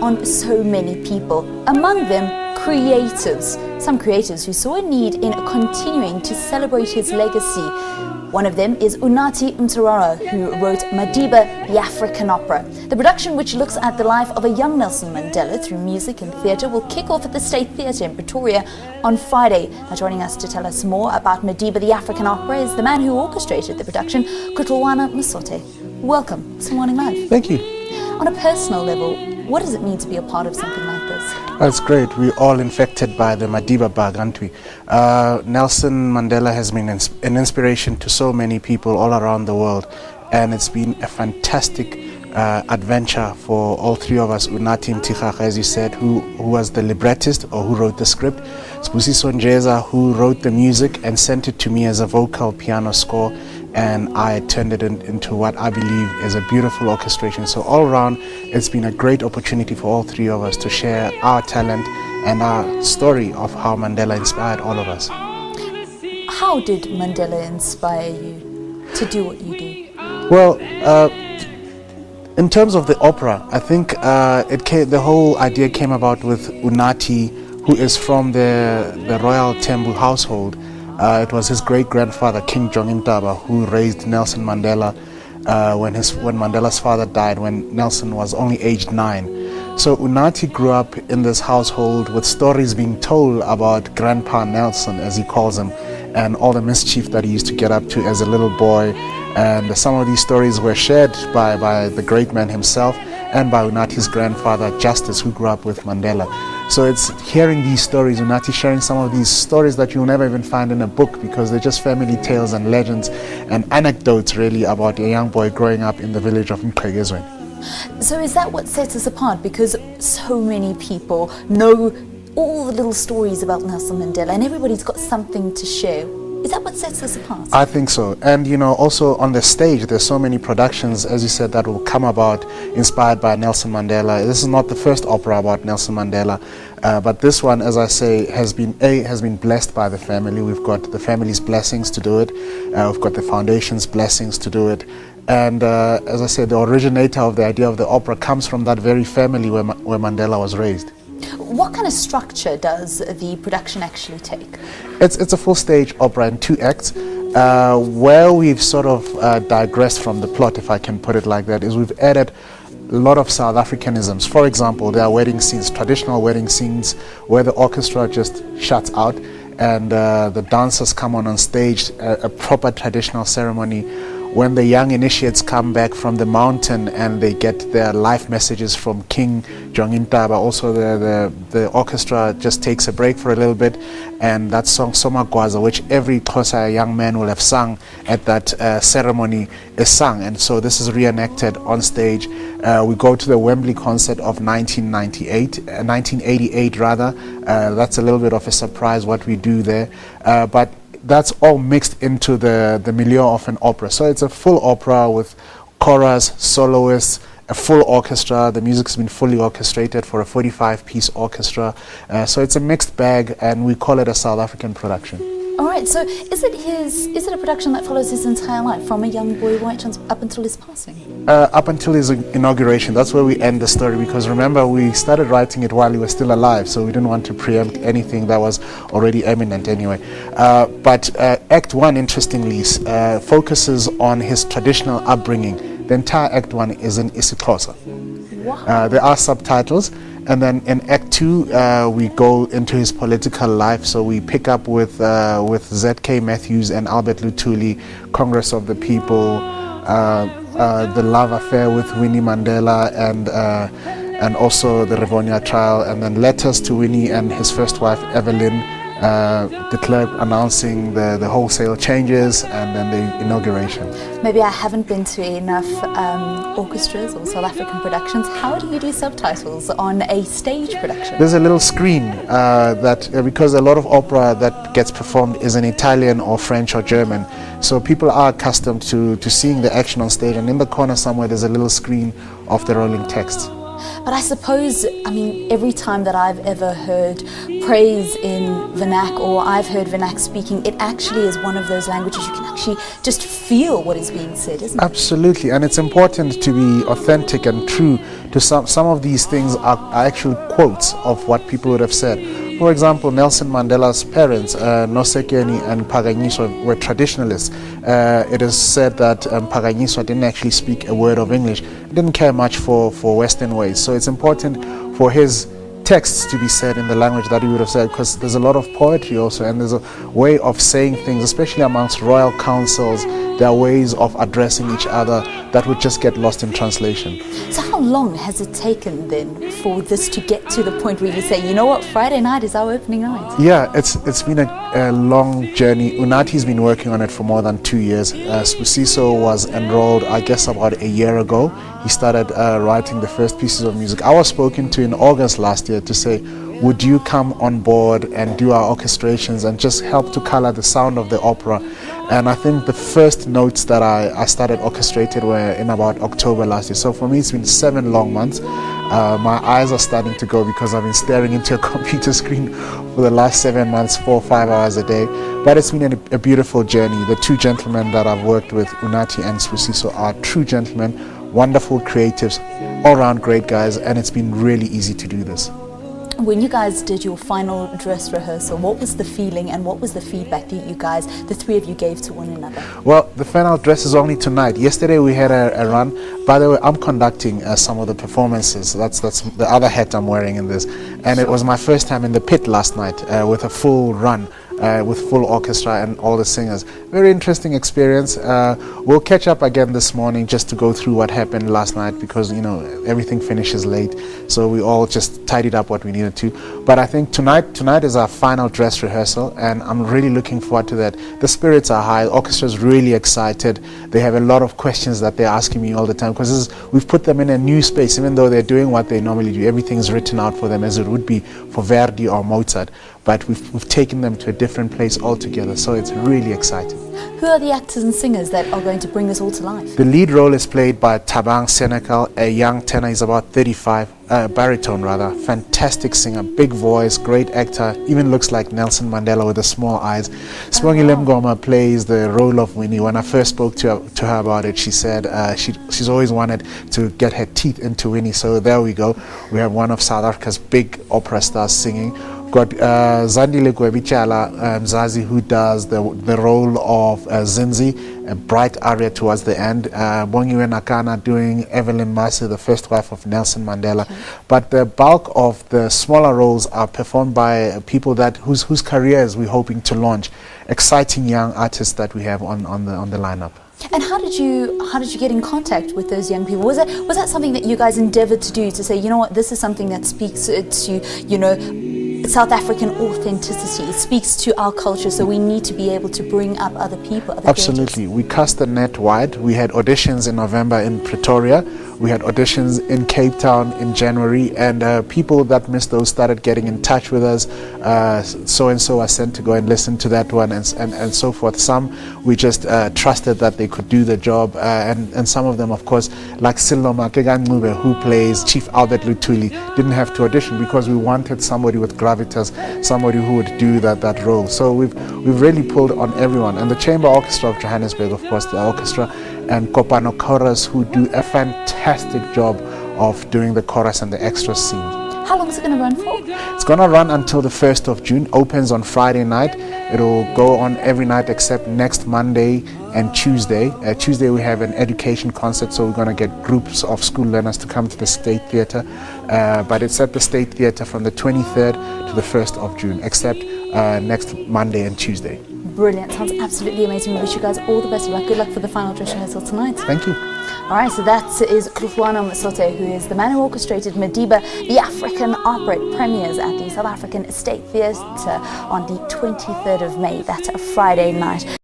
on so many people, among them creatives. Some creatives who saw a need in continuing to celebrate his legacy. One of them is UNATHI MTIRARA, who wrote Madiba, the African opera. The production, which looks at the life of a young Nelson Mandela through music and theatre, will kick off at the State Theatre in Pretoria on Friday. Now, joining us to tell us more about Madiba, the African opera, is the man who orchestrated the production, Kutlwano Masote. Welcome to Morning Live. Thank you. On a personal level, what does it mean to be a part of something like this? That's great. We're all infected by the Madiba bug, aren't we? Nelson Mandela has been an inspiration to so many people all around the world, and it's been a fantastic adventure for all three of us. UNATHI MTIRARA, as you said, who was the librettist or who wrote the script. Sbusiso Njeza, who wrote the music and sent it to me as a vocal piano score, and I turned it into what I believe is a beautiful orchestration. So all around, it's been a great opportunity for all three of us to share our talent and our story of how Mandela inspired all of us. How did Mandela inspire you to do what you do? Well, in terms of the opera, I think the whole idea came about with UNATHI, who is from the Royal Tembu household. It was his great-grandfather, King Jongintaba, who raised Nelson Mandela when Mandela's father died, when Nelson was only aged 9. So UNATHI grew up in this household with stories being told about Grandpa Nelson, as he calls him, and all the mischief that he used to get up to as a little boy. And some of these stories were shared by the great man himself and by UNATHI's grandfather, Justice, who grew up with Mandela. So it's hearing these stories, UNATHI sharing some of these stories that you'll never even find in a book, because they're just family tales and legends and anecdotes really about a young boy growing up in the village of Mqhekezweni. So is that what sets us apart? Because so many people know all the little stories about Nelson Mandela and everybody's got something to share. Is that what sets us apart? I think so. And also on the stage, there's so many productions, as you said, that will come about inspired by Nelson Mandela. This is not the first opera about Nelson Mandela, but this one, as I say, has been blessed by the family. We've got the family's blessings to do it. We've got the foundation's blessings to do it. And as I said, the originator of the idea of the opera comes from that very family where Mandela was raised. What kind of structure does the production actually take? It's a full stage opera in 2 acts. Where we've sort of digressed from the plot, if I can put it like that, is we've added a lot of South Africanisms. For example, there are wedding scenes, traditional wedding scenes, where the orchestra just shuts out and the dancers come on stage, a proper traditional ceremony. When the young initiates come back from the mountain and they get their life messages from King Jongintaba, also the orchestra just takes a break for a little bit, and that song Soma Gwaza, which every Xhosa young man will have sung at that ceremony, is sung. And so this is reenacted on stage. We go to the Wembley concert of 1988 rather. That's a little bit of a surprise what we do there, but that's all mixed into the milieu of an opera. So it's a full opera with chorus, soloists, a full orchestra. The music's been fully orchestrated for a 45-piece orchestra. So it's a mixed bag, and we call it a South African production. All right, so is it a production that follows his entire life, from a young boy right up until his passing? Up until his inauguration. That's where we end the story, because remember, we started writing it while he was still alive, so we didn't want to preempt anything that was already imminent anyway. But Act 1, interestingly, focuses on his traditional upbringing. The entire Act 1 is in isiXhosa. Wow. There are subtitles. And then in Act 2, we go into his political life. So we pick up with Z.K. Matthews and Albert Luthuli, Congress of the People, the love affair with Winnie Mandela, and also the Rivonia trial, and then letters to Winnie and his first wife Evelyn, the clerk announcing the wholesale changes, and then the inauguration. Maybe I haven't been to enough orchestras or South African productions. How do you do subtitles on a stage production? There's a little screen because a lot of opera that gets performed is in Italian or French or German. So people are accustomed to seeing the action on stage, and in the corner somewhere there's a little screen of the rolling text. But I suppose, every time that I've ever heard praise in Vernac, or I've heard Vernac speaking, it actually is one of those languages you can actually actually just feel what is being said, isn't it? Absolutely, and it's important to be authentic and true to some of these things are actual quotes of what people would have said. For example, Nelson Mandela's parents, Nosekeni and Phakanyiswa, were traditionalists. It is said that Phakanyiswa didn't actually speak a word of English. He didn't care much for Western ways. So it's important for his texts to be said in the language that he would have said, because there's a lot of poetry also, and there's a way of saying things, especially amongst royal councils. There are ways of addressing each other that would just get lost in translation. So how long has it taken then for this to get to the point where you say, you know what, Friday night is our opening night? Yeah, it's been a long journey. UNATHI's been working on it for more than 2 years. Spusiso was enrolled, I guess, about a year ago. He started writing the first pieces of music. I was spoken to in August last year to say, would you come on board and do our orchestrations and just help to color the sound of the opera? And I think the first notes that I started orchestrated were in about October last year. So for me, it's been 7 long months. My eyes are starting to go because I've been staring into a computer screen for the last 7 months, 4 or 5 hours a day. But it's been a beautiful journey. The 2 gentlemen that I've worked with, UNATHI and Spusiso, are true gentlemen, wonderful creatives, all-round great guys, and it's been really easy to do this. When you guys did your final dress rehearsal, what was the feeling and what was the feedback that you guys, the 3 of you, gave to one another? Well, the final dress is only tonight. Yesterday we had a run. By the way, I'm conducting some of the performances. That's the other hat I'm wearing in this. And it was my first time in the pit last night with a full run. With full orchestra and all the singers. Very interesting experience. We'll catch up again this morning just to go through what happened last night, because everything finishes late, so we all just tidied up what we needed to. But I think tonight is our final dress rehearsal, and I'm really looking forward to that. The spirits are high. The orchestra's really excited. They have a lot of questions that they're asking me all the time, because we've put them in a new space. Even though they're doing what they normally do, everything's written out for them as it would be for Verdi or Mozart, but we've taken them to a different place altogether, so it's really exciting. Who are the actors and singers that are going to bring this all to life? The lead role is played by Thabang Senekal, a young tenor. He's about 35, baritone rather, fantastic singer, big voice, great actor, even looks like Nelson Mandela with the small eyes. Sibongile Mngoma plays the role of Winnie. When I first spoke to her about it, she said she's always wanted to get her teeth into Winnie, so there we go. We have one of South Africa's big opera stars singing. Got Zandile Gwebichala Mzazi, who does the role of Zinzi, a bright aria towards the end. Bongiwe Nakana doing Evelyn Mase, the first wife of Nelson Mandela. Okay. But the bulk of the smaller roles are performed by people whose careers we're hoping to launch. Exciting young artists that we have on the lineup. And how did you get in contact with those young people? Was that something that you guys endeavored to do, to say, you know what, this is something that speaks to South African authenticity? It speaks to our culture, so we need to be able to bring up other people. Absolutely. We cast the net wide. We had auditions in November in Pretoria. We had auditions in Cape Town in January, and people that missed those started getting in touch with us. So and so are sent to go and listen to that one, and so forth. Some we just trusted that they could do the job, and some of them, of course, like Sillo Makegan Ngube, who plays Chief Albert Lutuli, didn't have to audition because we wanted somebody with gravitas, somebody who would do that role. So we've really pulled on everyone, and the Chamber Orchestra of Johannesburg, of course, the orchestra, and Kopano Chorus, who do a fantastic job of doing the chorus and the extra scenes. How long is it going to run for? It's going to run until the 1st of June. Opens on Friday night. It'll go on every night except next Monday and Tuesday. Tuesday we have an education concert, so we're going to get groups of school learners to come to the State Theatre. But it's at the State Theatre from the 23rd to the 1st of June, except next Monday and Tuesday. Brilliant. Sounds absolutely amazing. We wish you guys all the best of luck. Good luck for the final dress rehearsal tonight. Thank you. All right, so that is Kutlwano Masote, who is the man who orchestrated Madiba, the African opera. It premieres at the South African State Theatre on the 23rd of May. That's a Friday night.